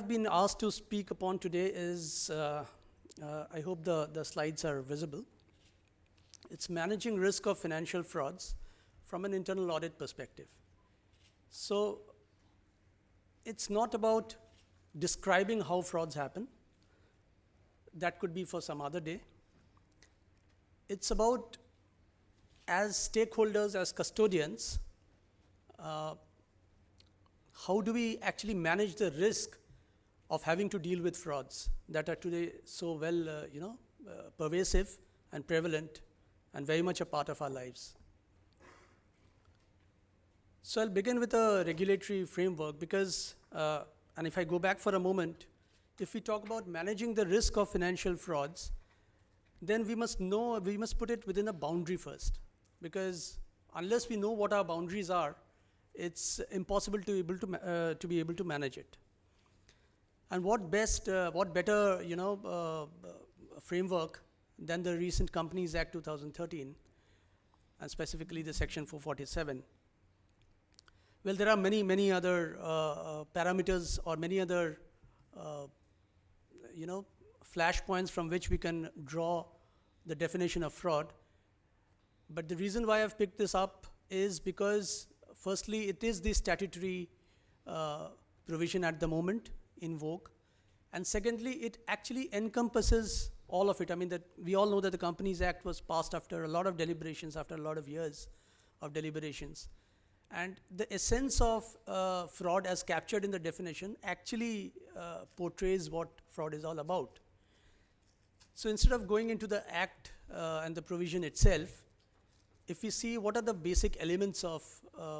I've been asked to speak upon today is, I hope the slides are visible. It's managing risk of financial frauds from an internal audit perspective. So it's not about describing how frauds happen. That could be for some other day. It's about, as stakeholders, as custodians, how do we actually manage the risk of having to deal with frauds that are today so well, pervasive and prevalent and very much a part of our lives. So I'll begin with a regulatory framework because, and if I go back for a moment, if we talk about managing the risk of financial frauds, then we must put it within a boundary first, because unless we know what our boundaries are, it's impossible to be able to manage it. And what better, framework than the recent Companies Act 2013, and specifically the Section 447. Well, there are many other parameters or many other, flashpoints from which we can draw the definition of fraud. But the reason why I've picked this up is because, firstly, it is the statutory provision at the moment in vogue. And secondly, it actually encompasses all of it. I mean, that we all know that the Companies Act was passed after a lot of deliberations, after a lot of years of deliberations. And the essence of fraud as captured in the definition actually portrays what fraud is all about. So instead of going into the act and the provision itself, if we see what are the basic elements of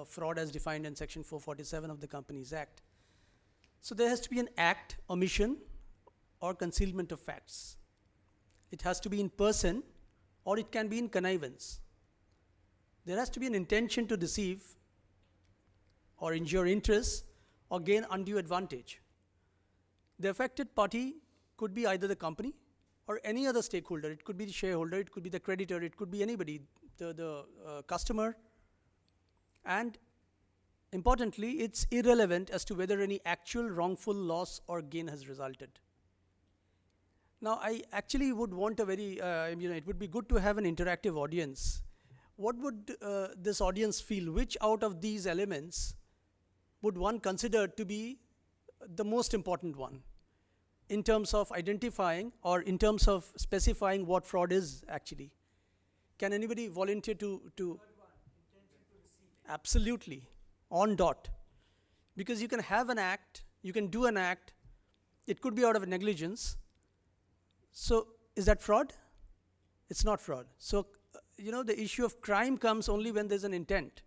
fraud as defined in Section 447 of the Companies Act. So there has to be an act, omission, or concealment of facts. It has to be in person, or it can be in connivance. There has to be an intention to deceive, or injure interests, or gain undue advantage. The affected party could be either the company or any other stakeholder. It could be the shareholder, it could be the creditor, it could be anybody, the customer. And importantly, it's irrelevant as to whether any actual wrongful loss or gain has resulted. Now, I actually would want a very, it would be good to have an interactive audience. What would this audience feel? Which out of these elements would one consider to be the most important one in terms of identifying or in terms of specifying what fraud is actually? Can anybody volunteer to absolutely, on dot. Because you can have an act, you can do an act, it could be out of negligence. So is that fraud? It's not fraud. So, the issue of crime comes only when there's an intent.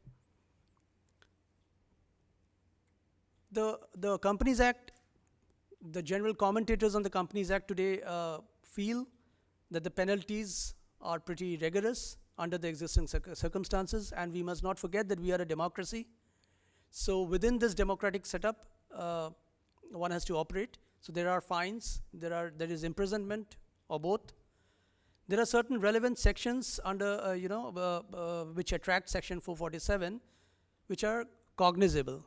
The Companies Act, the general commentators on the Companies Act today feel that the penalties are pretty rigorous under the existing circumstances, and we must not forget that we are a democracy. So within this democratic setup, one has to operate. So there are fines, there is imprisonment, or both. There are certain relevant sections under, which attract Section 447, which are cognizable.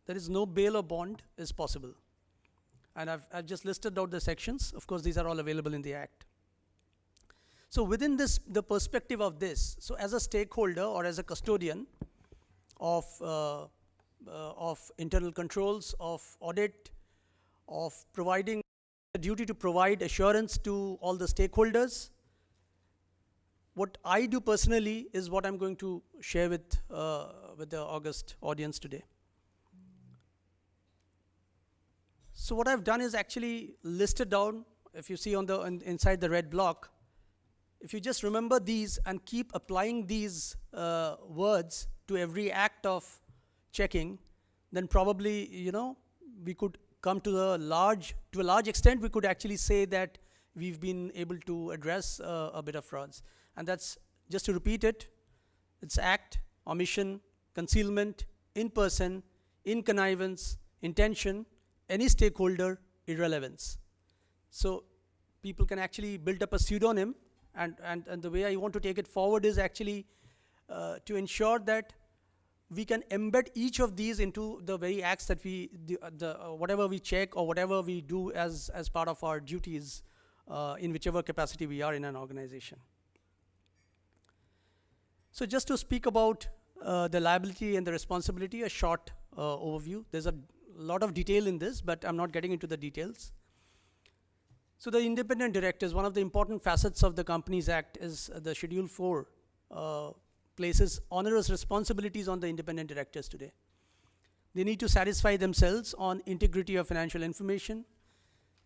There is no bail or bond is possible. And I've just listed out the sections. Of course, these are all available in the Act. So within this, the perspective of this, so as a stakeholder or as a custodian of internal controls, of audit, of providing the duty to provide assurance to all the stakeholders, what I do personally is what I'm going to share with the august audience today. So what I've done is actually listed down, if you see on the inside the red block, if you just remember these and keep applying these words to every act of checking, then probably, we could come to a large extent, we could actually say that we've been able to address a bit of frauds. And that's, just to repeat it, it's act, omission, concealment, in person, in connivance, intention, any stakeholder, irrelevance. So people can actually build up a pseudonym, and the way I want to take it forward is actually to ensure that we can embed each of these into the very acts that whatever we check or whatever we do as part of our duties in whichever capacity we are in an organization. So just to speak about the liability and the responsibility, a short overview. There's a lot of detail in this, but I'm not getting into the details. So the independent directors, one of the important facets of the Companies Act is the Schedule 4 places onerous responsibilities on the independent directors today. They need to satisfy themselves on integrity of financial information.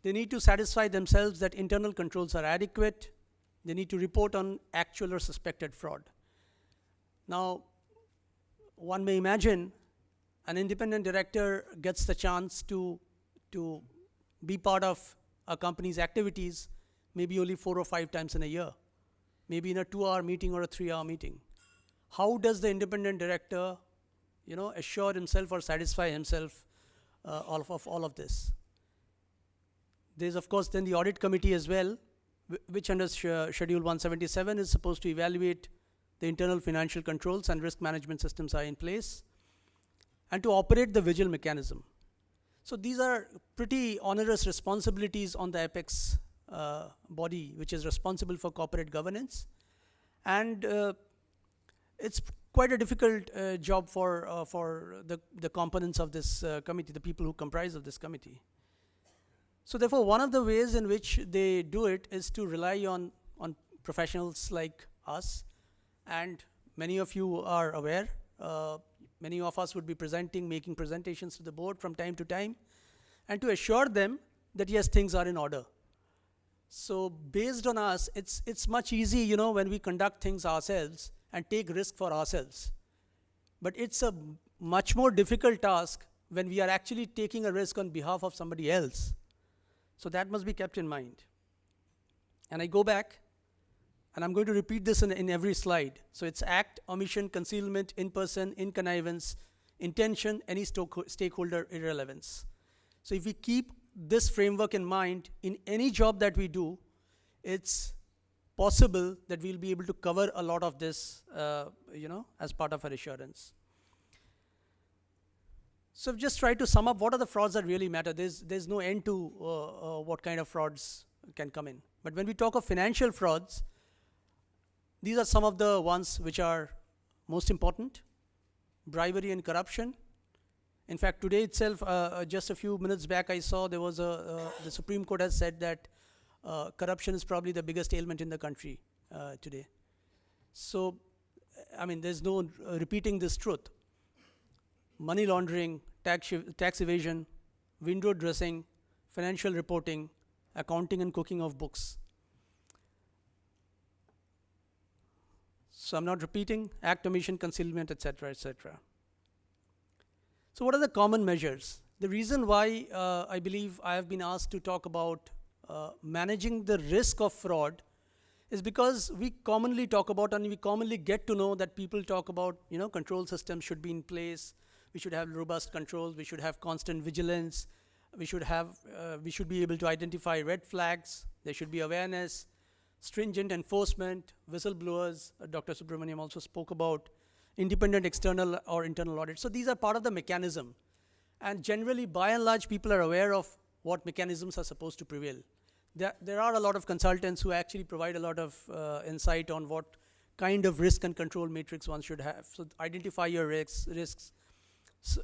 They need to satisfy themselves that internal controls are adequate. They need to report on actual or suspected fraud. Now, one may imagine an independent director gets the chance to be part of a company's activities maybe only 4 or 5 times in a year, maybe in a 2-hour meeting or a 3-hour meeting. How does the independent director, assure himself or satisfy himself of all of this? There's of course then the audit committee as well, which under Schedule 177 is supposed to evaluate the internal financial controls and risk management systems are in place, and to operate the vigil mechanism. So these are pretty onerous responsibilities on the apex body, which is responsible for corporate governance. And it's quite a difficult job for the components of this committee, the people who comprise of this committee. So therefore, one of the ways in which they do it is to rely on professionals like us. And many of you are aware, many of us would be making presentations to the board from time to time, and to assure them that yes, things are in order. So based on us, it's much easy, when we conduct things ourselves and take risk for ourselves. But it's a much more difficult task when we are actually taking a risk on behalf of somebody else. So that must be kept in mind. And I go back, and I'm going to repeat this in every slide. So it's act, omission, concealment, in person, in connivance, intention, any stakeholder irrelevance. So if we keep this framework in mind in any job that we do, it's possible that we'll be able to cover a lot of this, as part of our assurance. So I've just tried to sum up what are the frauds that really matter. There's no end to what kind of frauds can come in. But when we talk of financial frauds, these are some of the ones which are most important. Bribery and corruption. In fact, today itself, just a few minutes back, I saw there was the Supreme Court has said that corruption is probably the biggest ailment in the country today. So, there's no repeating this truth. Money laundering, tax evasion, window dressing, financial reporting, accounting and cooking of books. So I'm not repeating, act, omission, concealment, etc., etc. So what are the common measures? The reason why I believe I have been asked to talk about managing the risk of fraud is because we commonly talk about and we commonly get to know that people talk about, control systems should be in place, we should have robust controls, we should have constant vigilance, we should be able to identify red flags, there should be awareness, stringent enforcement, whistleblowers, Dr. Subramaniam also spoke about, independent external or internal audit. So these are part of the mechanism. And generally, by and large, people are aware of what mechanisms are supposed to prevail. There are a lot of consultants who actually provide a lot of insight on what kind of risk and control matrix one should have. So identify your risks,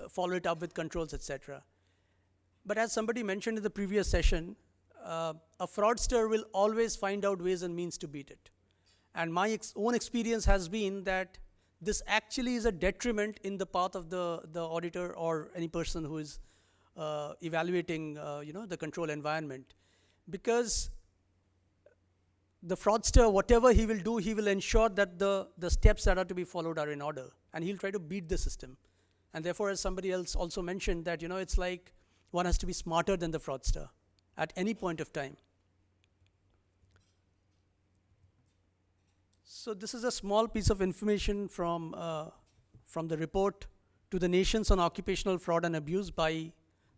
follow it up with controls, etc. But as somebody mentioned in the previous session, a fraudster will always find out ways and means to beat it. And my own experience has been that this actually is a detriment in the path of the auditor or any person who is evaluating the control environment. Because the fraudster, whatever he will do, he will ensure that the steps that are to be followed are in order. And he'll try to beat the system. And therefore, as somebody else also mentioned, that it's like one has to be smarter than the fraudster at any point of time. So this is a small piece of information from the report to the nations on occupational fraud and abuse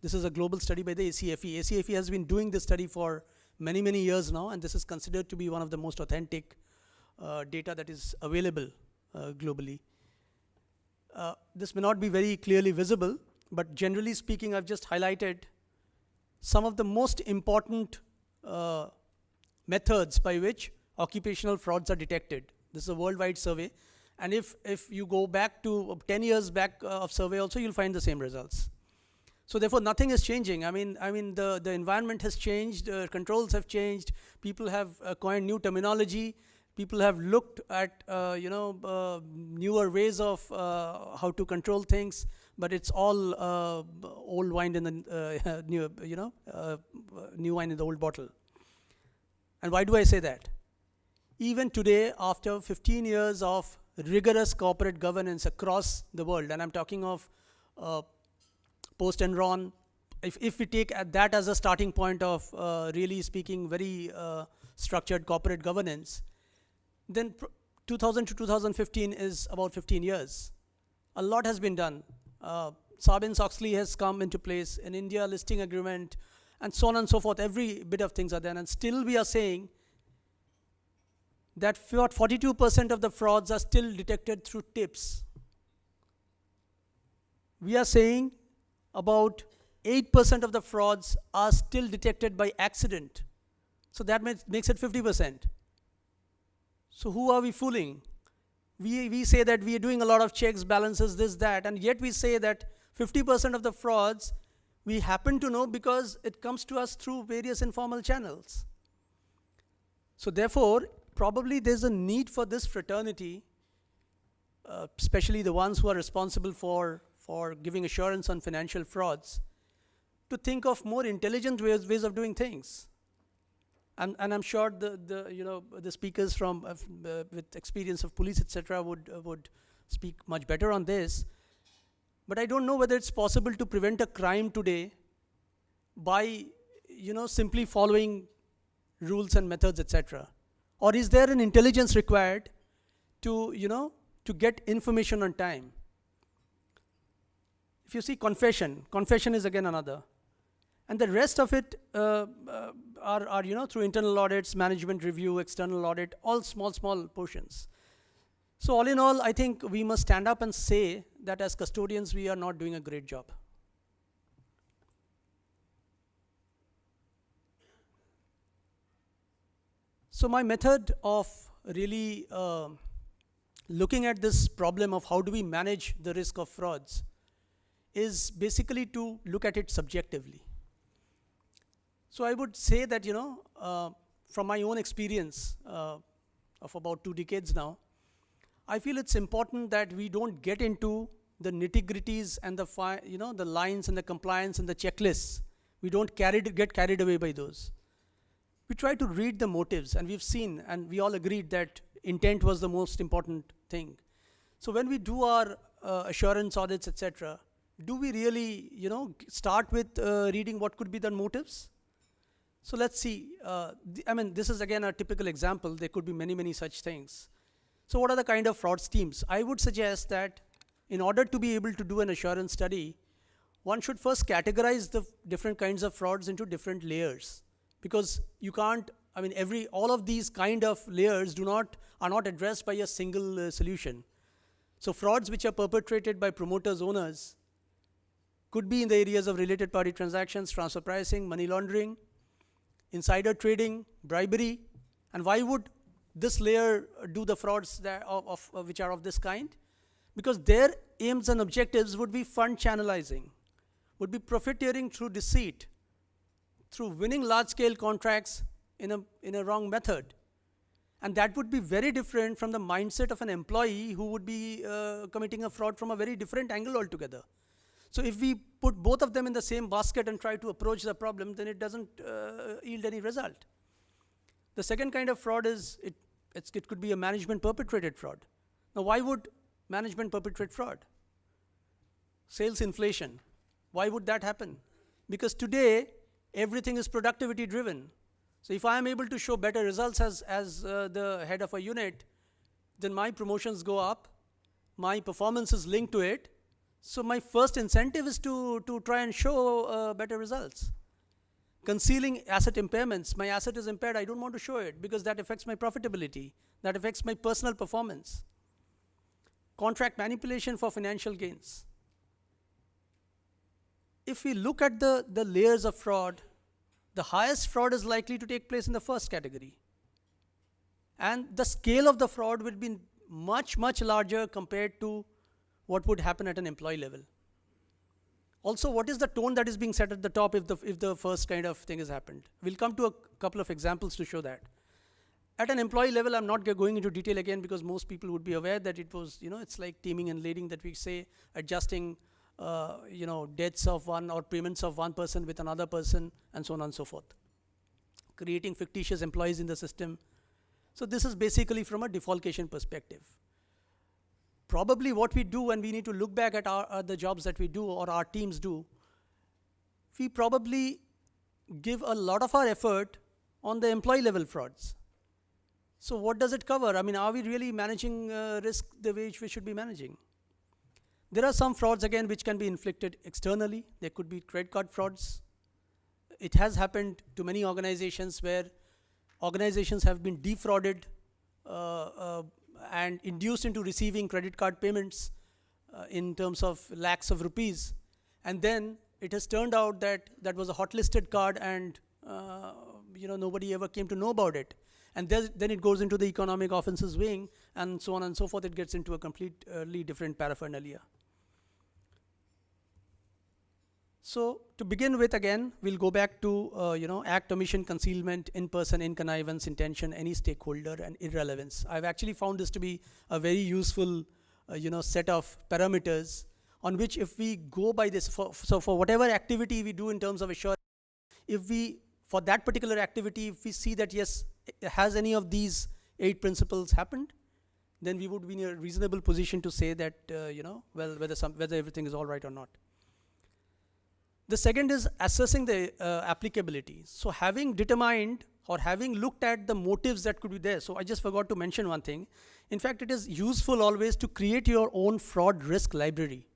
this is a global study by the ACFE. ACFE has been doing this study for many, many years now, and this is considered to be one of the most authentic data that is available globally. This may not be very clearly visible, but generally speaking, I've just highlighted some of the most important methods by which occupational frauds are detected. This is a worldwide survey, and if you go back to 10 years back of survey also, you'll find the same results. So therefore, nothing is changing. I mean, the environment has changed, controls have changed, people have coined new terminology, people have looked at newer ways of how to control things, but it's all old wine in the new wine in the old bottle. And why do I say that? Even today, after 15 years of rigorous corporate governance across the world, and I'm talking of post-Enron, if we take that as a starting point of really speaking very structured corporate governance, then 2000 to 2015 is about 15 years. A lot has been done. Sarbanes-Oxley has come into place, an India listing agreement, and so on and so forth. Every bit of things are done, and still we are saying that 42% of the frauds are still detected through tips. We are saying about 8% of the frauds are still detected by accident. So that makes it 50%. So who are we fooling? We say that we are doing a lot of checks, balances, this, that, and yet we say that 50% of the frauds we happen to know because it comes to us through various informal channels. So therefore, probably there's a need for this fraternity, especially the ones who are responsible for giving assurance on financial frauds, to think of more intelligent ways of doing things. And I'm sure the speakers from with experience of police, etc., would speak much better on this. But I don't know whether it's possible to prevent a crime today by simply following rules and methods, etc. Or is there an intelligence required to get information on time? If you see confession is again another. And the rest of it are through internal audits, management review, external audit, all small portions. So all in all, I think we must stand up and say that as custodians, we are not doing a great job. So my method of really looking at this problem of how do we manage the risk of frauds is basically to look at it subjectively. So I would say that, from my own experience of about 2 decades now, I feel it's important that we don't get into the nitty-gritties and the lines and the compliance and the checklists. We don't get carried away by those. We try to read the motives, and we've seen, and we all agreed that intent was the most important thing. So when we do our assurance audits, etc., do we really, start with reading what could be the motives? So let's see. This is again a typical example. There could be many such things. So what are the kind of fraud schemes? I would suggest that in order to be able to do an assurance study, one should first categorize the different kinds of frauds into different layers. Because you can't, all of these kind of layers are not addressed by a single solution. So frauds which are perpetrated by promoters, owners, could be in the areas of related party transactions, transfer pricing, money laundering, insider trading, bribery. And why would this layer do the frauds which are of this kind? Because their aims and objectives would be fund channelizing, would be profiteering through deceit, through winning large-scale contracts in a wrong method. And that would be very different from the mindset of an employee who would be committing a fraud from a very different angle altogether. So if we put both of them in the same basket and try to approach the problem, then it doesn't yield any result. The second kind of fraud is, it could be a management-perpetrated fraud. Now, why would management perpetrate fraud? Sales inflation. Why would that happen? Because today, everything is productivity-driven. So if I am able to show better results as the head of a unit, then my promotions go up, my performance is linked to it. So my first incentive is to try and show better results. Concealing asset impairments. My asset is impaired, I don't want to show it because that affects my profitability. That affects my personal performance. contract manipulation for financial gains. If we look at the layers of fraud, the highest fraud is likely to take place in the first category. And the scale of the fraud will be much, much larger compared to what would happen at an employee level. Also, what is the tone that is being set at the top if the first kind of thing has happened? We'll come to a couple of examples to show that. At an employee level, I'm not going into detail again because most people would be aware that it was, it's like teaming and leading that we say, adjusting, debts of one or payments of one person with another person, and so on and so forth. Creating fictitious employees in the system. So this is basically from a defalcation perspective. Probably what we do when we need to look back at the jobs that we do or our teams do, we probably give a lot of our effort on the employee level frauds. So what does it cover? I mean, are we really managing risk the way we should be managing? There are some frauds, again, which can be inflicted externally. There could be credit card frauds. It has happened to many organizations where organizations have been defrauded and induced into receiving credit card payments in terms of lakhs of rupees. And then it has turned out that that was a hot-listed card and nobody ever came to know about it. And then it goes into the economic offenses wing and so on and so forth. It gets into a completely different paraphernalia. So to begin with, again, we'll go back to act, omission, concealment, in-person, in connivance, intention, any stakeholder, and irrelevance. I've actually found this to be a very useful set of parameters on which if we go by this, so for whatever activity we do in terms of assurance, for that particular activity, if we see that yes, has any of these 8 principles happened, then we would be in a reasonable position to say that whether everything is all right or not. The second is assessing the applicability. So having determined or having looked at the motives that could be there. So I just forgot to mention one thing. In fact, it is useful always to create your own fraud risk library.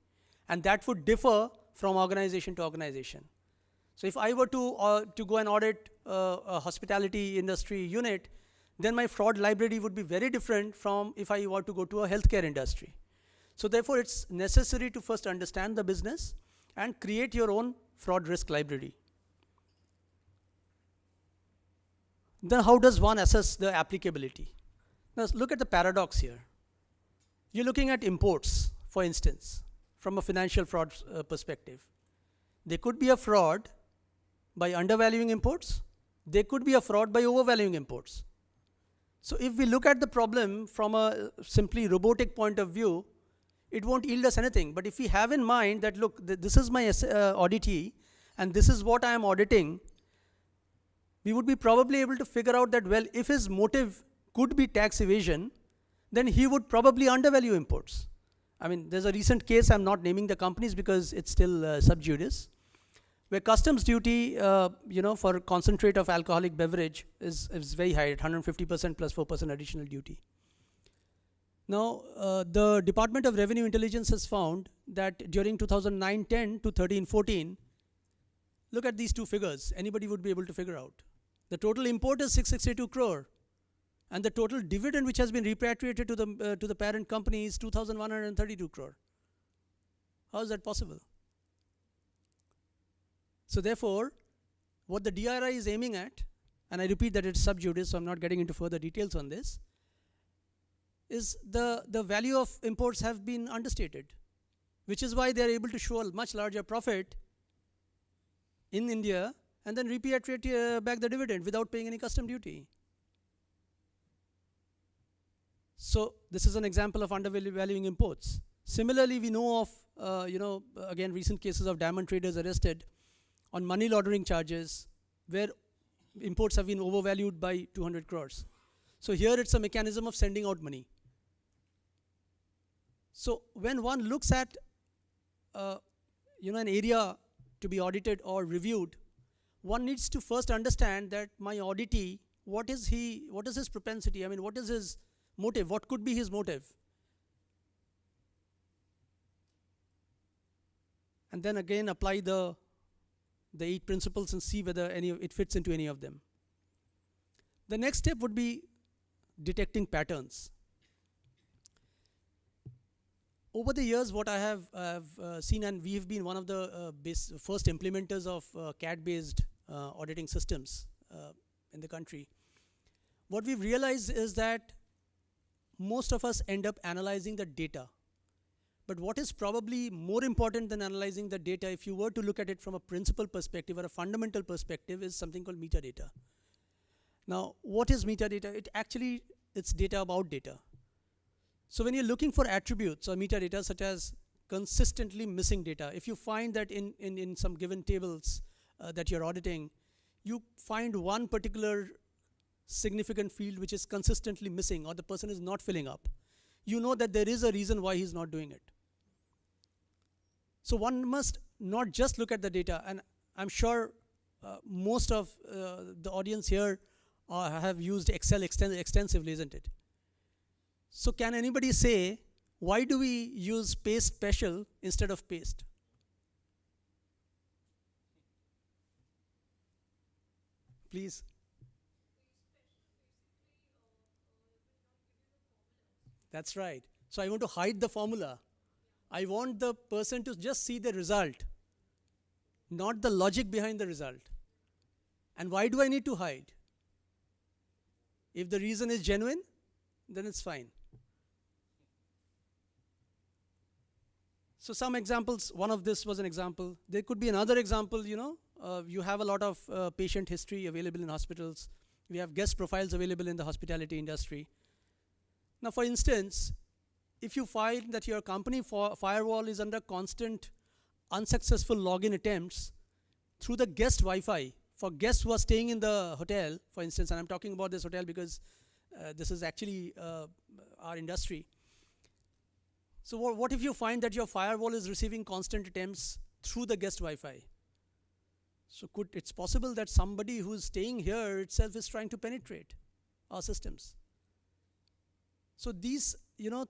And that would differ from organization to organization. So if I were to go and audit a hospitality industry unit, then my fraud library would be very different from if I were to go to a healthcare industry. So therefore, it's necessary to first understand the business and create your own fraud risk library. Then how does one assess the applicability? Now look at the paradox here. You're looking at imports, for instance, from a financial fraud perspective. There could be a fraud by undervaluing imports. There could be a fraud by overvaluing imports. So if we look at the problem from a simply robotic point of view, it won't yield us anything. But if we have in mind that, look, this is my auditee, and this is what I am auditing, we would be probably able to figure out that, well, if his motive could be tax evasion, then he would probably undervalue imports. I mean, there's a recent case, I'm not naming the companies because it's still sub judice, where customs duty, for concentrate of alcoholic beverage is very high at 150% plus 4% additional duty. Now, the Department of Revenue Intelligence has found that during 2009-10 to 13-14, look at these two figures. Anybody would be able to figure out. The total import is 662 crore, and the total dividend which has been repatriated to the parent company is 2,132 crore. How is that possible? So therefore, what the DRI is aiming at, and I repeat that it's sub judice, so I'm not getting into further details on this, is the value of imports have been understated, which is why they are able to show a much larger profit in India and then repatriate back the dividend without paying any custom duty. So this is an example of undervaluing imports. Similarly, we know of, again, recent cases of diamond traders arrested on money laundering charges where imports have been overvalued by 200 crores. So here it's a mechanism of sending out money. So when one looks at an area to be audited or reviewed, one needs to first understand that my auditee, what is his propensity? I mean, what is his motive? What could be his motive? And then again apply the 8 principles and see whether it fits into any of them. The next step would be detecting patterns. Over the years, what I have seen, and we have been one of the first implementers of CAD-based auditing systems in the country, what we've realized is that most of us end up analyzing the data. But what is probably more important than analyzing the data, if you were to look at it from a principal perspective or a fundamental perspective, is something called metadata. Now, what is metadata? It's data about data. So when you're looking for attributes or metadata such as consistently missing data, if you find that in some given tables that you're auditing, you find one particular significant field which is consistently missing or the person is not filling up, you know that there is a reason why he's not doing it. So one must not just look at the data, and I'm sure most of the audience here have used Excel extensively, isn't it? So can anybody say, why do we use paste special instead of paste? Please. That's right. So I want to hide the formula. I want the person to just see the result, not the logic behind the result. And why do I need to hide? If the reason is genuine, then it's fine. So some examples, one of this was an example. There could be another example, you have a lot of patient history available in hospitals. We have guest profiles available in the hospitality industry. Now, for instance, if you find that your company firewall is under constant unsuccessful login attempts through the guest Wi-Fi, for guests who are staying in the hotel, for instance, and I'm talking about this hotel because this is actually our industry. So what if you find that your firewall is receiving constant attempts through the guest Wi-Fi? So it's possible that somebody who's staying here itself is trying to penetrate our systems. So these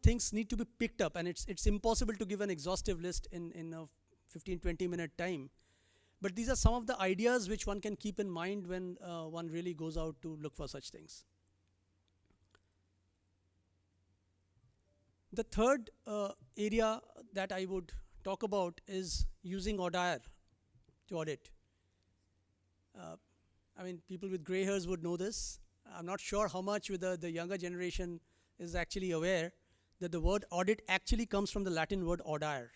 things need to be picked up, and it's impossible to give an exhaustive list in a 15-20 minute time. But these are some of the ideas which one can keep in mind when one really goes out to look for such things. The third area that I would talk about is using ODIR to audit. People with gray hairs would know this. I'm not sure how much with the younger generation is actually aware that the word audit actually comes from the Latin word audire.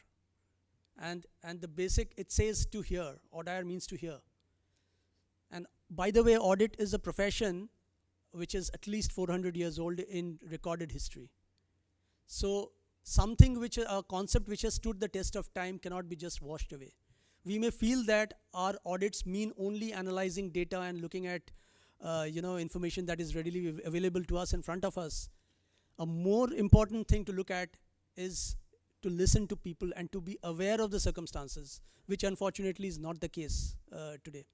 And the basic, it says to hear. Audire means to hear. And by the way, audit is a profession which is at least 400 years old in recorded history. So something a concept which has stood the test of time cannot be just washed away. We may feel that our audits mean only analyzing data and looking at information that is readily available to us in front of us. A more important thing to look at is to listen to people and to be aware of the circumstances, which unfortunately is not the case today.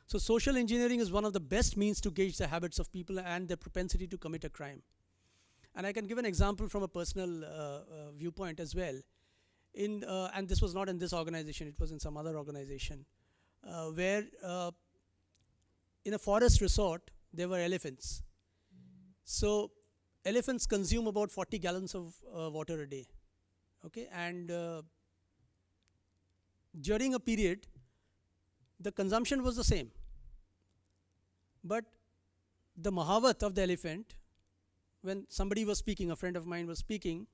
So social engineering is one of the best means to gauge the habits of people and their propensity to commit a crime. And I can give an example from a personal viewpoint as well. And this was not in this organization, it was in some other organization, where in a forest resort, there were elephants. So elephants consume about 40 gallons of water a day. Okay, and during a period, the consumption was the same. But the mahavat of the elephant, when somebody was speaking, a friend of mine was speaking,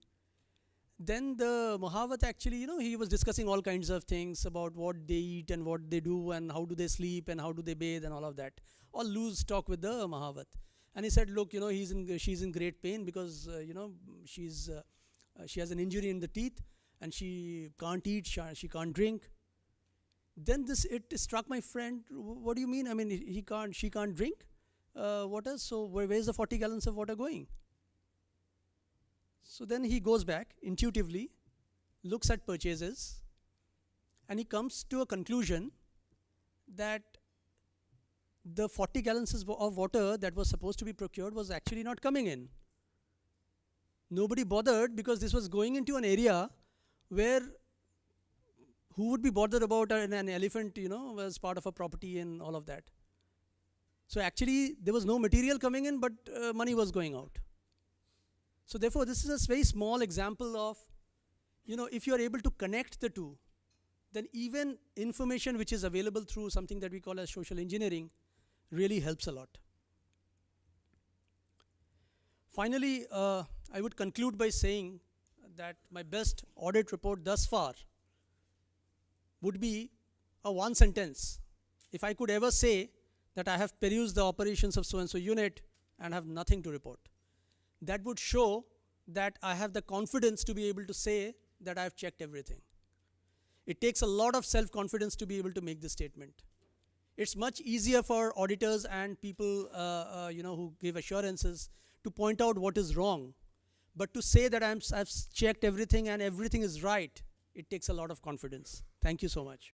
then the mahavat actually, he was discussing all kinds of things about what they eat and what they do and how do they sleep and how do they bathe and all of that. All loose talk with the mahavat. And he said, look, she's in great pain because, she has an injury in the teeth and she can't eat, she can't drink. Then it struck my friend, what do you mean? She can't drink water, so where's the 40 gallons of water going? So then he goes back intuitively, looks at purchases, and he comes to a conclusion that the 40 gallons of water that was supposed to be procured was actually not coming in. Nobody bothered because this was going into an area where who would be bothered about an elephant, as part of a property and all of that. So actually there was no material coming in, but money was going out. So therefore this is a very small example of if you are able to connect the two, then even information which is available through something that we call as social engineering really helps a lot. Finally, I would conclude by saying that my best audit report thus far would be a one sentence. If I could ever say that I have perused the operations of so-and-so unit and have nothing to report, that would show that I have the confidence to be able to say that I have checked everything. It takes a lot of self-confidence to be able to make this statement. It's much easier for auditors and people who give assurances to point out what is wrong. But to say that I've checked everything and everything is right, it takes a lot of confidence. Thank you so much.